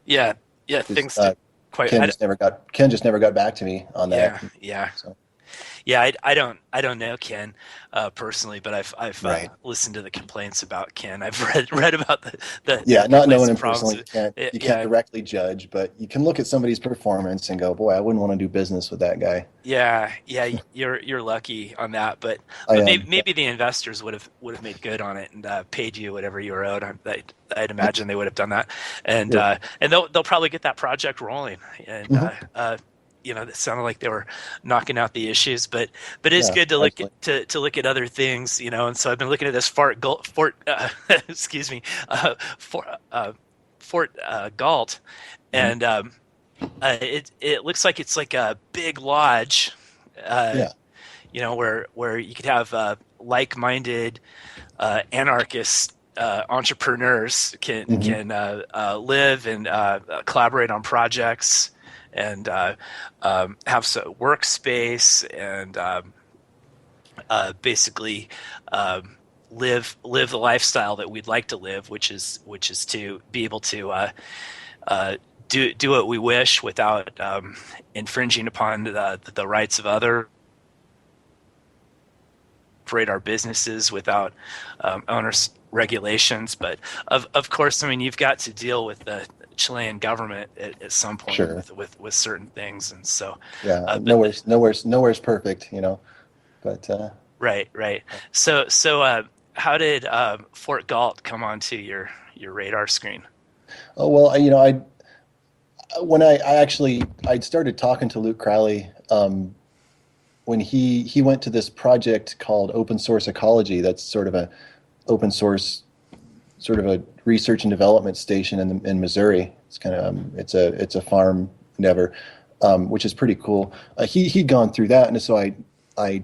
yeah, yeah, just things did quite. Ken just never got back to me on that. Yeah, yeah. So. Yeah, I don't know Ken personally, but I've Right. listened to the complaints about Ken. I've read about Yeah, the not complaints knowing and him problems. personally, you can't Yeah, directly judge, but you can look at somebody's performance and go, "Boy, I wouldn't want to do business with that guy." yeah, you're lucky on that, I but am. maybe the investors would have made good on it and paid you whatever you were owed. I'd imagine they would have done that, You're right. and they'll probably get that project rolling. And Hmm. it sounded like they were knocking out the issues, but it's Yeah, good to look at, absolutely. to look at other things, And so I've been looking at this Fort excuse me, Fort Galt, Hmm. and it looks like it's like a big lodge, uh, Yeah. where you could have like-minded anarchist entrepreneurs Hmm. can live and collaborate on projects and have workspace and basically live the lifestyle that we'd like to live, which is to be able to uh, do what we wish without infringing upon the rights of others, operate our businesses without owners regulations. But of course, I mean, you've got to deal with the Chilean government at some point Sure. with certain things, and so Yeah. but Nowhere's perfect, but right. So how did Fort Galt come onto your radar screen? oh well, I when I actually I'd started talking to Luke Crowley when he went to this project called Open Source Ecology. That's sort of a open source sort of a research and development station in Missouri. It's kind of it's a farm endeavor, which is pretty cool. He'd gone through that, and so I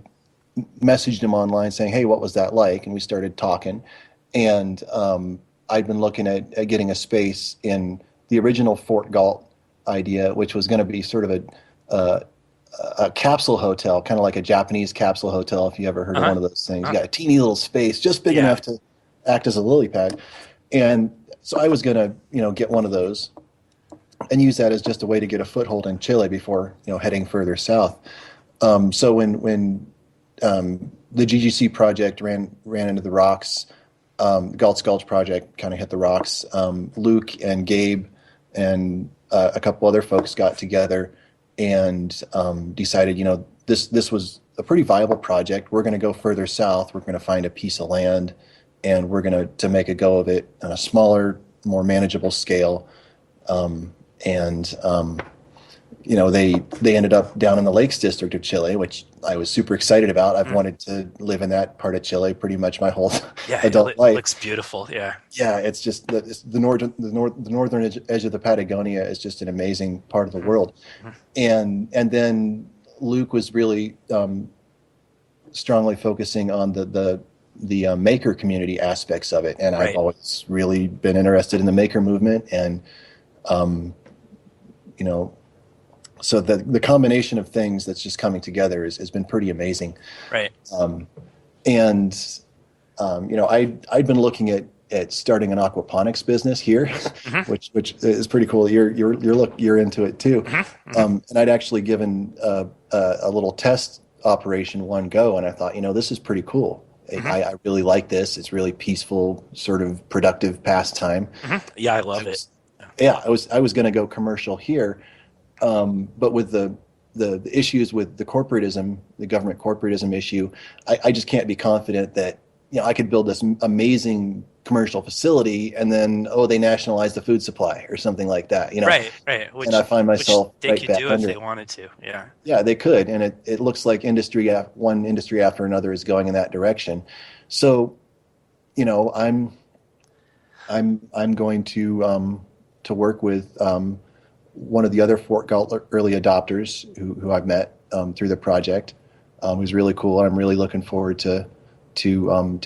messaged him online saying, "Hey, what was that like?" And we started talking, and I'd been looking at getting a space in the original Fort Galt idea, which was going to be sort of a capsule hotel, kind of like a Japanese capsule hotel, if you ever heard of Uh-huh. one of those things. You Uh-huh. got a teeny little space, just big Yeah. enough to act as a lily pad. And so I was going to, get one of those and use that as just a way to get a foothold in Chile before, heading further south. So when the GGC project ran into the rocks, Galt's Gulch project kind of hit the rocks. Luke and Gabe and a couple other folks got together and decided, this was a pretty viable project. We're going to go further south. We're going to find a piece of land, and we're going to make a go of it on a smaller, more manageable scale. And they ended up down in the Lakes District of Chile, which I was super excited about. I've Mm. wanted to live in that part of Chile pretty much my whole Yeah, adult it life. looks beautiful. Yeah. Yeah, it's just the northern edge of the Patagonia is just an amazing part of the Mhm. world. Mhm. And then Luke was really strongly focusing on the maker community aspects of it, and I've Right. always really been interested in the maker movement, and um, you know, so the combination of things that's just coming together has been pretty amazing. Right. Um, and I'd been looking at starting an aquaponics business here, Hmm. which is pretty cool. You're into it too, Hmm. Hmm. and I'd actually given a little test operation one go, and I thought, this is pretty cool. Hmm. I really like this. It's really peaceful, sort of productive pastime. Hmm. Yeah, I I love it. was, yeah, I was going to go commercial here, but with the issues with the corporatism, the government corporatism issue, I just can't be confident that I could build this amazing commercial facility and then they nationalize the food supply or something like that, Right. and I find Which myself they right could back do if under they it. wanted to. Yeah. Yeah, they could, and it looks like one industry after another is going in that direction. So you know, I'm going to work with one of the other Fort Galt early adopters who I've met through the project, who's really cool. And I'm really looking forward to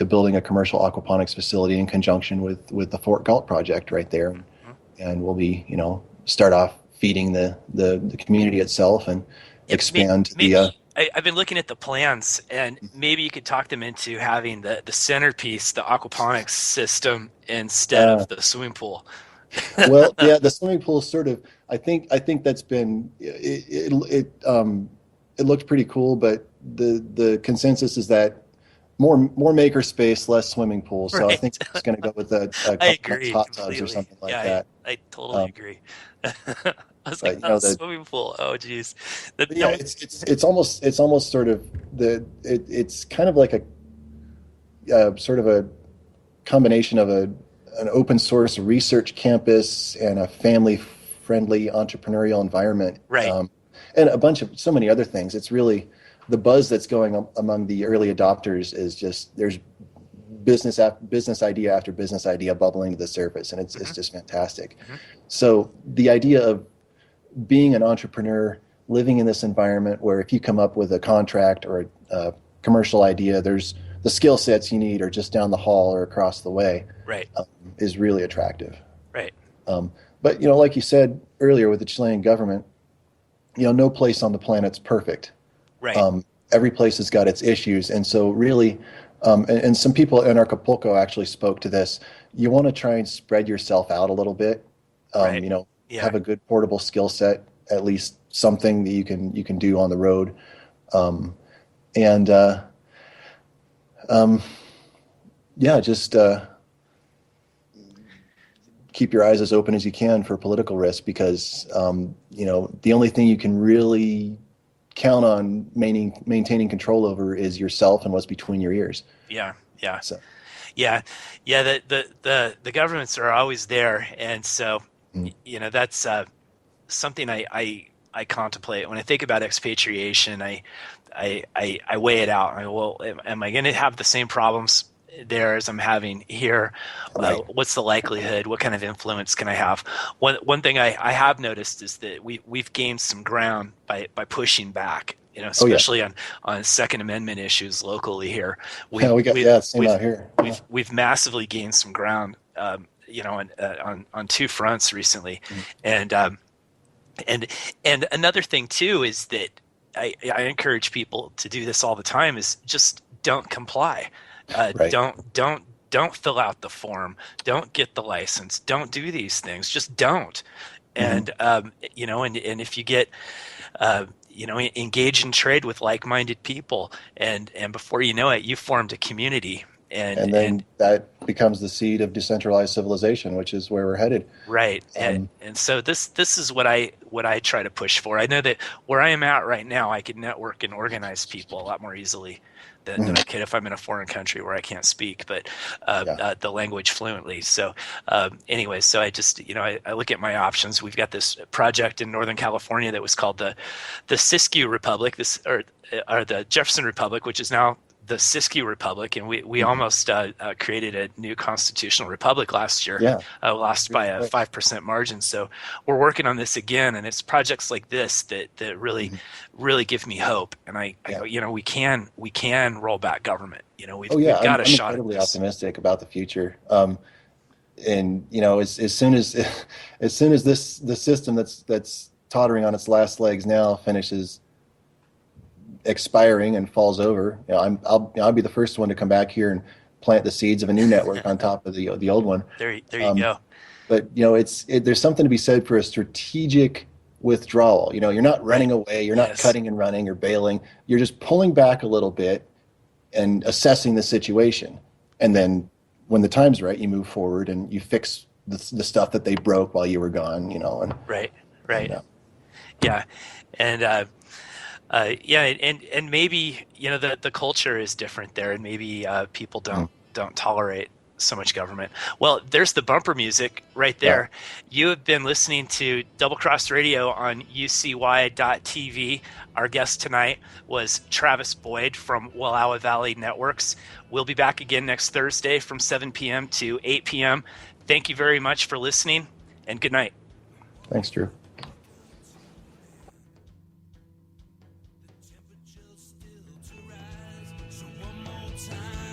building a commercial aquaponics facility in conjunction with the Fort Galt project right there, Mhm. and we'll be start off feeding the community itself and Yeah, expand to the maybe I've been looking at the plans, and maybe you could talk them into having the centerpiece, the aquaponics system, instead uh, of the swimming pool. well, yeah, the swimming pool is sort of. I think that's been it. it looked pretty cool, but the consensus is that more maker space, less swimming pool. So I Right. think I'm just going to go with a I couple nice agree hot tubs or completely. something like Yeah, that. I totally Um, agree. I was like, but not a the swimming pool. Oh, geez. but yeah, No, it's almost sort of it's kind of like a sort of a combination of an open source research campus and a family friendly entrepreneurial environment, right. and a bunch of so many other things. It's really the buzz that's going among the early adopters is just there's business idea after business idea bubbling to the surface, and it's Hmm. just fantastic. Hmm. So the idea of being an entrepreneur, living in this environment where if you come up with a contract or a commercial idea, there's the skill sets you need are just down the hall or across the way, Right. is really attractive. Right. Um, but like you said earlier with the Chilean government, no place on the planet's perfect. Right. Every place has got its issues, and so really, and some people in Acapulco actually spoke to this. You want to try and spread yourself out a little bit. Right. Yeah. Have a good portable skill set, at least something that you can do on the road, and um, yeah, just keep your eyes as open as you can for political risk because the only thing you can really count on maintaining control over is yourself and what's between your ears. Yeah. Yeah. So, Yeah. Yeah. The governments are always there. And so, mm, that's something I contemplate when I think about expatriation. I weigh it out. I go, well, am I going to have the same problems there as I'm having here? right. What's the likelihood? What kind of influence can I have? One thing I have noticed is that we've gained some ground by pushing back. Oh yeah. Especially on Second Amendment issues locally here. Yeah, We've we got we've yeah, same we've out here. Yeah. we've massively gained some ground. On two fronts recently, Mm, and and another thing too is that I encourage people to do this all the time is just don't comply. right. Don't fill out the form. Don't get the license. Don't do these things. Just don't. Hmm. And and if you get engage in trade with like-minded people, and before you know it, you formed a community. And And then that becomes the seed of decentralized civilization, which is where we're headed. right. and Um, and so this is what I try to push for. I know that where I am at right now, I can network and organize people a lot more easily than I mhm, could if I'm in a foreign country where I can't speak but yeah. the language fluently. So anyway, so I just I look at my options. We've got this project in Northern California that was called the Siskiyou Republic, or the Jefferson Republic, which is now the Siskiyou Republic, and we Mhm. almost created a new constitutional republic last year, Yeah. lost by Really a close. 5% margin. So we're working on this again, and it's projects like this that Mhm. really give me hope. And I Yeah. go, we can roll back government. Oh yeah, We've got I'm a I'm shot at incredibly this. optimistic about the future. And as soon as as soon as the system that's tottering on its last legs now finishes expiring and falls over, I'll be the first one to come back here and plant the seeds of a new network on top of the old one. There you Um, go. but there's something to be said for a strategic withdrawal. You're not Right. running away, you're not Yes. cutting and running or bailing. You're just pulling back a little bit and assessing the situation. And then when the time's right, you move forward and you fix the stuff that they broke while you were gone, Right. and Right. Yeah. And yeah, and maybe the culture is different there, and maybe people mm, don't tolerate so much government. Well, there's the bumper music right yeah, there. You have been listening to Double Cross Radio on UCY.TV. Our guest tonight was Travis Boyd from Wallowa Valley Networks. We'll be back again next Thursday from 7 p.m. to 8 p.m. Thank you very much for listening, and good night. thanks, Drew. Temperature's still to rise. So one more time.